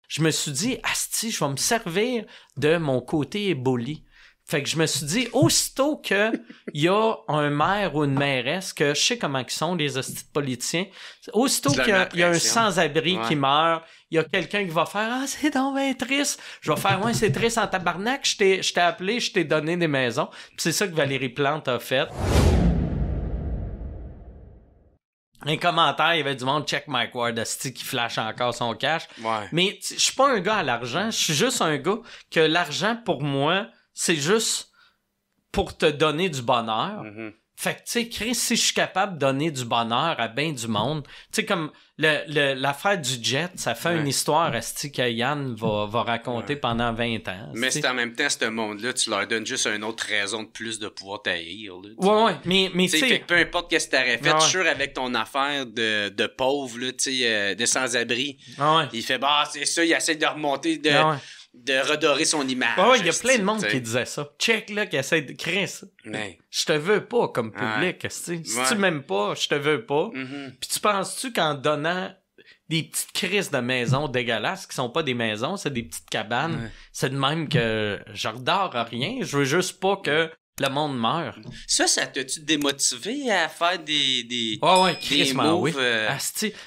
je me suis dit, asti, je vais me servir de mon côté éboli. Fait que je me suis dit, aussitôt que il y a un maire ou une mairesse, que je sais comment ils sont, les hosties de politiciens, aussitôt qu'il y a un sans-abri qui meurt, il y a quelqu'un qui va faire « Ah, c'est donc bien triste! » Je vais faire « Ouais, c'est triste en tabarnak, je t'ai appelé, je t'ai donné des maisons. » Puis c'est ça que Valérie Plante a fait. Un commentaire, il y avait du monde « Check Mike Ward, asti qui flash encore son cash. » Mais je suis pas un gars à l'argent, je suis juste un gars que l'argent, pour moi, c'est juste pour te donner du bonheur. Fait que, tu sais, Chris, si je suis capable de donner du bonheur à ben du monde, tu sais, comme l'affaire du jet, ça fait une histoire, esti, que Yann va raconter pendant 20 ans. Mais c'est en même temps, ce monde-là, tu leur donnes juste une autre raison de plus de pouvoir t'haïr. Ouais, mais tu sais... Fait que peu importe qu'est-ce que t'aurais fait, je suis sûr, avec ton affaire de pauvre, là, tu sais, de sans-abri, il fait, bah, c'est ça, il essaie de remonter, de redorer son image. Il y a plein de monde qui disait ça. Check, là, qui essaie de créer ça. Je te veux pas comme public, si tu m'aimes pas, je te veux pas. Puis tu penses-tu qu'en donnant des petites crises de maisons dégueulasses qui sont pas des maisons, c'est des petites cabanes, c'est de même que je redors à rien, je veux juste pas que le monde meurt. Ça t'a-tu démotivé à faire des Chris, moves? Oui.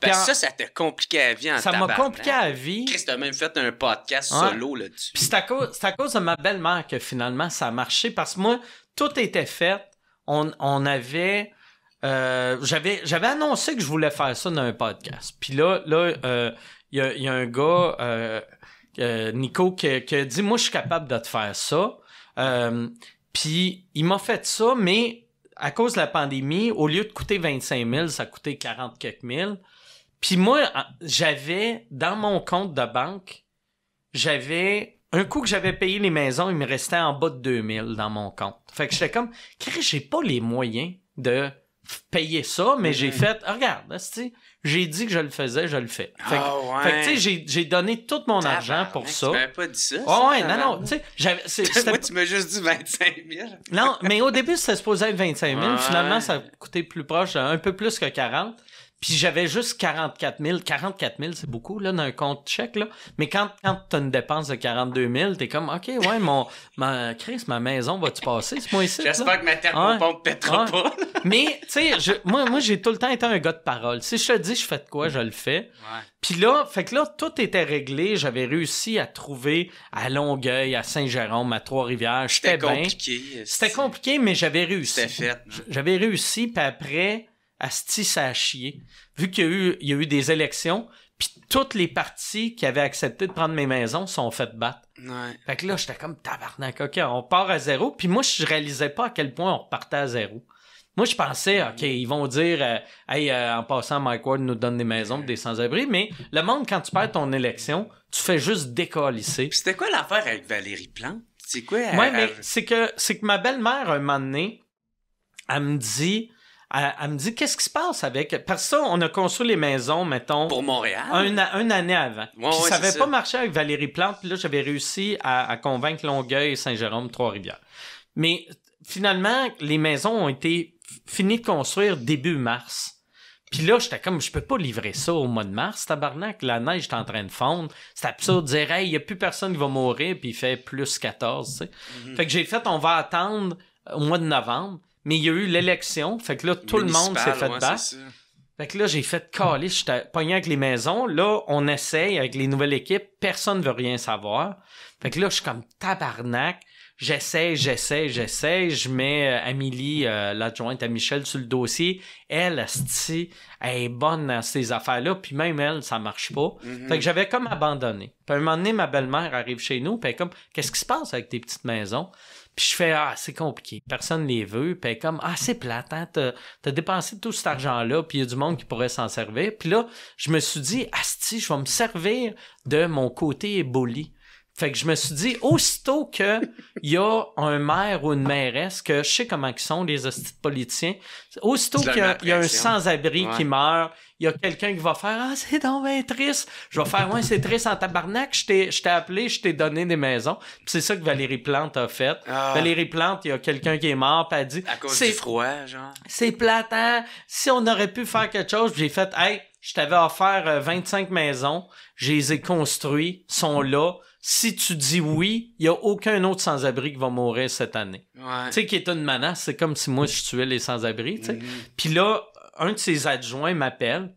Parce que ça t'a compliqué la vie en tabarnak. Ça m'a compliqué la vie. Chris, t'as même fait un podcast solo là-dessus. Puis c'est à cause de ma belle-mère que finalement ça a marché, parce que moi, tout était fait. On avait... j'avais annoncé que je voulais faire ça dans un podcast. Puis là, il y a un gars, Nico, qui a dit « Moi, je suis capable de te faire ça. » Puis il m'a fait ça, mais à cause de la pandémie, au lieu de coûter 25 000, ça coûtait 40 quelques mille. Puis moi, j'avais, dans mon compte de banque, un coup que j'avais payé les maisons, il me restait en bas de 2000 dans mon compte. Fait que j'étais comme, j'ai pas les moyens de payer ça, mais j'ai fait, regarde, j'ai dit que je le faisais, je le fais. Fait que tu sais, j'ai donné tout mon argent pour ça. Tu m'avais pas dit ça? Non, tu sais, moi, tu m'as juste dit 25 000. Non, mais au début, c'était supposé être 25 000. Finalement, ça a coûté plus proche, un peu plus que 40. Puis j'avais juste 44 000. 44 000, c'est beaucoup, là, dans un compte chèque, là. Mais quand t'as une dépense de 42 000, t'es comme, OK, ouais, Chris, ma maison va-tu passer ce mois-ci? J'espère que ma thermopompe pètera pas. Mais, tu sais, moi, j'ai tout le temps été un gars de parole. Si je te dis, je fais de quoi, je le fais. Puis là, tout était réglé. J'avais réussi à trouver à Longueuil, à Saint-Jérôme, à Trois-Rivières. J'étais bien. C'était compliqué, mais j'avais réussi. C'était fait. J'avais réussi, puis après... Asti, ça a chié. Vu qu'il y a eu des élections, puis toutes les partis qui avaient accepté de prendre mes maisons sont fait battre. Fait que là, j'étais comme tabarnak, OK, on part à zéro. Puis moi, je réalisais pas à quel point on repartait à zéro. Moi, je pensais, OK, ils vont dire, en passant, Mike Ward nous donne des maisons des sans-abri, mais le monde, quand tu perds ton élection, tu fais juste décalisser. Puis c'était quoi l'affaire avec Valérie Plante? C'est quoi? Mais c'est que ma belle-mère, un moment donné, elle me dit, qu'est-ce qui se passe avec... Parce que ça, on a construit les maisons, mettons... Pour Montréal? Une année avant. Puis ça avait pas marché avec Valérie Plante. Puis là, j'avais réussi à convaincre Longueuil, Saint-Jérôme, Trois-Rivières. Mais finalement, les maisons ont été finies de construire début mars. Puis là, j'étais comme, je peux pas livrer ça au mois de mars, tabarnak. La neige est en train de fondre. C'est absurde de dire, hey, il y a plus personne qui va mourir, puis il fait plus 14, tu sais. Fait que j'ai fait, on va attendre au mois de novembre. Mais il y a eu l'élection, fait que là, tout le monde s'est fait battre. Fait que là, j'ai fait caler, j'étais pogné avec les maisons. Là, on essaye avec les nouvelles équipes, personne ne veut rien savoir. Fait que là, je suis comme tabarnak. J'essaie. Je mets Amélie, l'adjointe à Michel, sur le dossier. Elle est bonne dans ces affaires-là, puis même elle, ça marche pas. Fait que j'avais comme abandonné. Puis à un moment donné, ma belle-mère arrive chez nous, puis elle est comme, qu'est-ce qui se passe avec tes petites maisons? Puis je fais, c'est compliqué. Personne les veut. Puis comme, c'est plate, hein? T'as dépensé tout cet argent-là, puis il y a du monde qui pourrait s'en servir. Puis là, je me suis dit, asti, je vais me servir de mon côté éboli. Fait que je me suis dit, aussitôt que il y a un maire ou une mairesse, que je sais comment ils sont, les hosties de politiciens, aussitôt qu'il y a un sans-abri qui meurt, il y a quelqu'un qui va faire, c'est donc bien triste. Je vais faire, c'est triste en tabarnak, je t'ai appelé, je t'ai donné des maisons. Puis c'est ça que Valérie Plante a fait. Valérie Plante, il y a quelqu'un qui est mort, puis elle dit, à cause du froid, genre. C'est plate, hein? Si on aurait pu faire quelque chose, j'ai fait, je t'avais offert 25 maisons, je les ai construites, sont là. Si tu dis oui, il y a aucun autre sans-abri qui va mourir cette année. Ouais. Tu sais, qui est une menace, c'est comme si moi je tuais les sans-abri, tu sais. Puis là, un de ses adjoints m'appelle.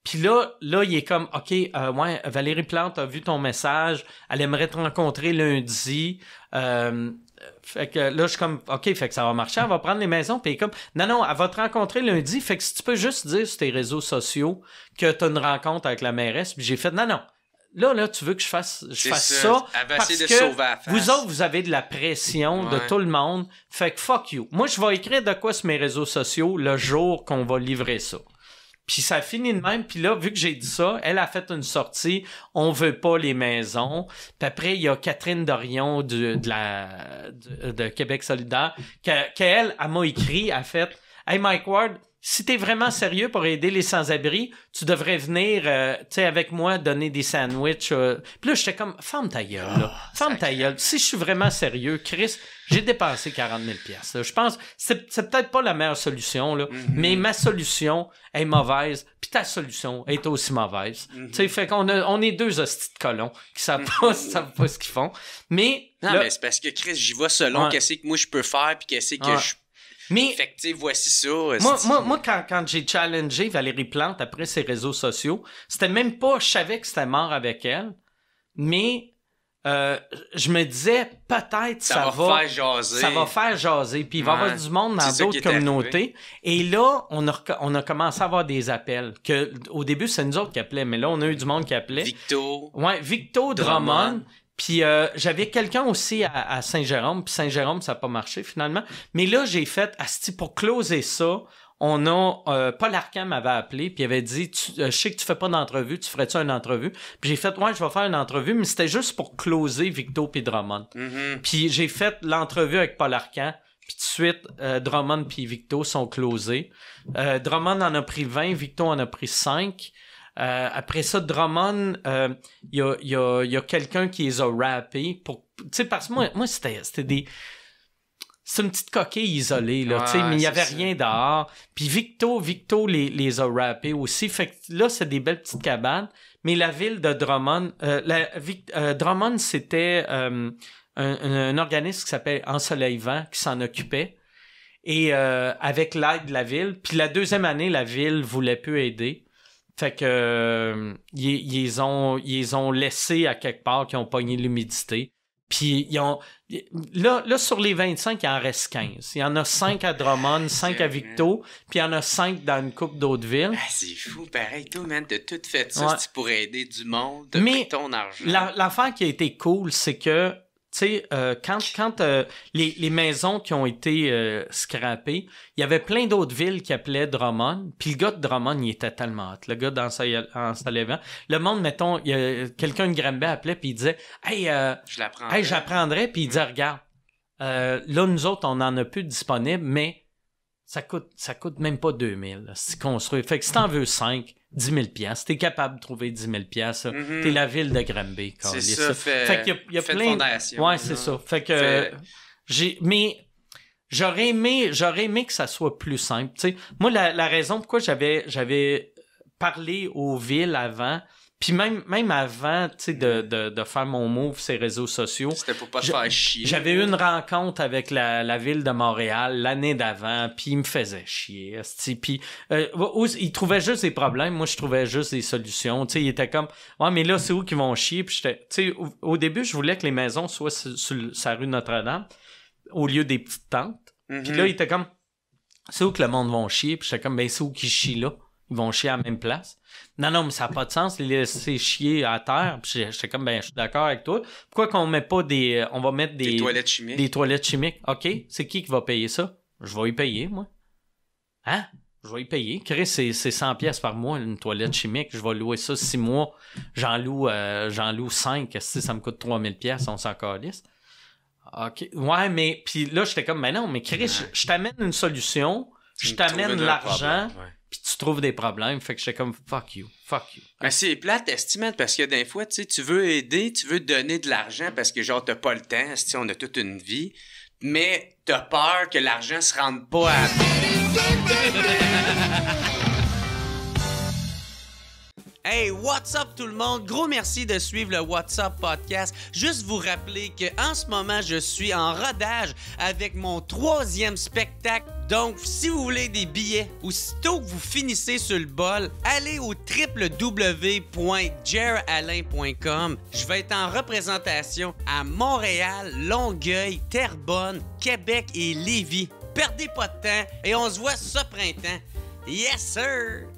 Puis là, il est comme, OK, ouais, Valérie Plante a vu ton message, elle aimerait te rencontrer lundi. Fait que là, je suis comme, OK, fait que ça va marcher, elle va prendre les maisons. Puis il est comme, non, elle va te rencontrer lundi. Fait que si tu peux juste dire sur tes réseaux sociaux que tu as une rencontre avec la mairesse. Puis j'ai fait, non. Là, tu veux que je fasse ça parce que vous autres, vous avez de la pression de tout le monde. Fait que fuck you. Moi, je vais écrire de quoi sur mes réseaux sociaux le jour qu'on va livrer ça. Puis ça finit de même. Puis là, vu que j'ai dit ça, elle a fait une sortie. On veut pas les maisons. Puis après, il y a Catherine Dorion de Québec solidaire qu'elle m'a écrit, a fait « Hey Mike Ward, si t'es vraiment sérieux pour aider les sans-abri, tu devrais venir, tu sais, avec moi, donner des sandwichs. » Puis là, j'étais comme « Ferme ta gueule, là. Ferme ta gueule. Si je suis vraiment sérieux, Chris, j'ai dépensé 40 000 $. Je pense que c'est peut-être pas la meilleure solution, là, mais ma solution est mauvaise, puis ta solution est aussi mauvaise. Tu sais, fait qu'on est deux hosties de colons qui savent pas ce qu'ils font. Mais... Non, là, mais c'est parce que, Chris, j'y vais selon qu'est-ce que moi je peux faire, puis qu'est-ce que je... Mais, fait que, tu sais, voici ça. Moi, quand j'ai challengé Valérie Plante après ses réseaux sociaux, c'était même pas, je savais que c'était mort avec elle, mais je me disais, peut-être ça va faire jaser. Ça va faire jaser, puis il va y avoir du monde dans d'autres communautés. Et là, on a commencé à avoir des appels. Que au début, c'est nous autres qui appelaient, mais là, on a eu du monde qui appelait. Victo Drummond. Puis j'avais quelqu'un aussi à Saint-Jérôme, puis Saint-Jérôme, ça n'a pas marché finalement. Mais là, j'ai fait, pour closer ça, on a... Paul Arcand m'avait appelé, puis il avait dit, je sais que tu fais pas d'entrevue, tu ferais-tu une entrevue? Puis j'ai fait, ouais, je vais faire une entrevue, mais c'était juste pour closer Victo puis Drummond. Puis j'ai fait l'entrevue avec Paul Arcand, puis tout de suite, Drummond puis Victo sont closés. Drummond en a pris 20, Victo en a pris 5. Après ça, Drummond, y a quelqu'un qui les a rappés pour, tu sais, parce que moi, c'était des, c'est une petite coquille isolée, là, tu sais, mais il y avait rien dehors. Puis Victo les a rappés aussi. Fait que là, c'est des belles petites cabanes. Mais la ville de Drummond, Drummond, c'était, un organisme qui s'appelle Ensoleillement qui s'en occupait. Et, avec l'aide de la ville. Puis la deuxième année, la ville voulait plus aider. Fait que ils ont laissé à quelque part, qui ont pogné l'humidité. Puis ils ont là sur les 25, il en reste 15. Il y en a 5 à Drummond, 5 à Victo, puis il y en a 5 dans une couple d'autres villes. Ah, c'est fou, pareil, toi, man, de tout fait ça, c'est pour aider du monde, de pris ton argent. L'affaire qui a été cool, c'est que tu sais, quand les maisons qui ont été scrappées, il y avait plein d'autres villes qui appelaient Drummond, puis le gars de Drummond, il était tellement hot. Le gars d'Ensoleillement. Le monde, mettons, il y a quelqu'un de Granby appelait, puis il disait « Hey, j'apprendrais. » Puis il disait « Regarde, là, nous autres, on en a plus disponible, mais ça coûte même pas 2000 là, c'est construit. Fait que si t'en veux 5, 10 000 $, t'es capable de trouver 10 000 t'es la ville de Granby. C'est ça, fait qu'il y a plein de fondation. Ouais, c'est ça. Fait que mais j'aurais aimé que ça soit plus simple. Tu sais, moi la raison pourquoi j'avais parlé aux villes avant, puis même avant, tu sais, de faire mon move sur les réseaux sociaux. C'était pour pas te faire chier. J'avais eu une rencontre avec la ville de Montréal l'année d'avant, puis il me faisait chier. Puis il trouvait juste des problèmes, moi je trouvais juste des solutions. Tu sais, il était comme ouais, mais là c'est où qu'ils vont chier? Puis j'étais, tu sais, au début je voulais que les maisons soient sur la rue Notre-Dame au lieu des petites tentes. Puis là il était comme c'est où que le monde va chier? Puis j'étais comme ben c'est où qu'ils chient là? Ils vont chier à la même place. Non, mais ça n'a pas de sens, les laisser chier à terre. Puis j'étais comme, ben, je suis d'accord avec toi. Pourquoi qu'on met pas on va mettre des toilettes chimiques? Des toilettes chimiques. OK, c'est qui va payer ça? Je vais y payer, moi. Hein? Je vais y payer. Chris, c'est 100 $ par mois, une toilette chimique. Je vais louer ça 6 mois. J'en loue 5. Si ça me coûte 3000 $, on s'en calisse. OK. Ouais, mais, puis là, j'étais comme, ben non, mais Chris, je t'amène une solution. Je t'amène l'argent. Puis tu trouves des problèmes, fait que j'étais comme fuck you. Mais c'est plate, estimate, parce que des fois, tu sais, tu veux aider, tu veux donner de l'argent parce que genre t'as pas le temps, si on a toute une vie, mais t'as peur que l'argent se rende pas à... Hey, what's up tout le monde? Gros merci de suivre le What's Up Podcast. Juste vous rappeler qu'en ce moment, je suis en rodage avec mon 3e spectacle. Donc, si vous voulez des billets, aussitôt que vous finissez sur le bol, allez au www.jeralain.com. Je vais être en représentation à Montréal, Longueuil, Terrebonne, Québec et Lévis. Perdez pas de temps et on se voit ce printemps. Yes, sir!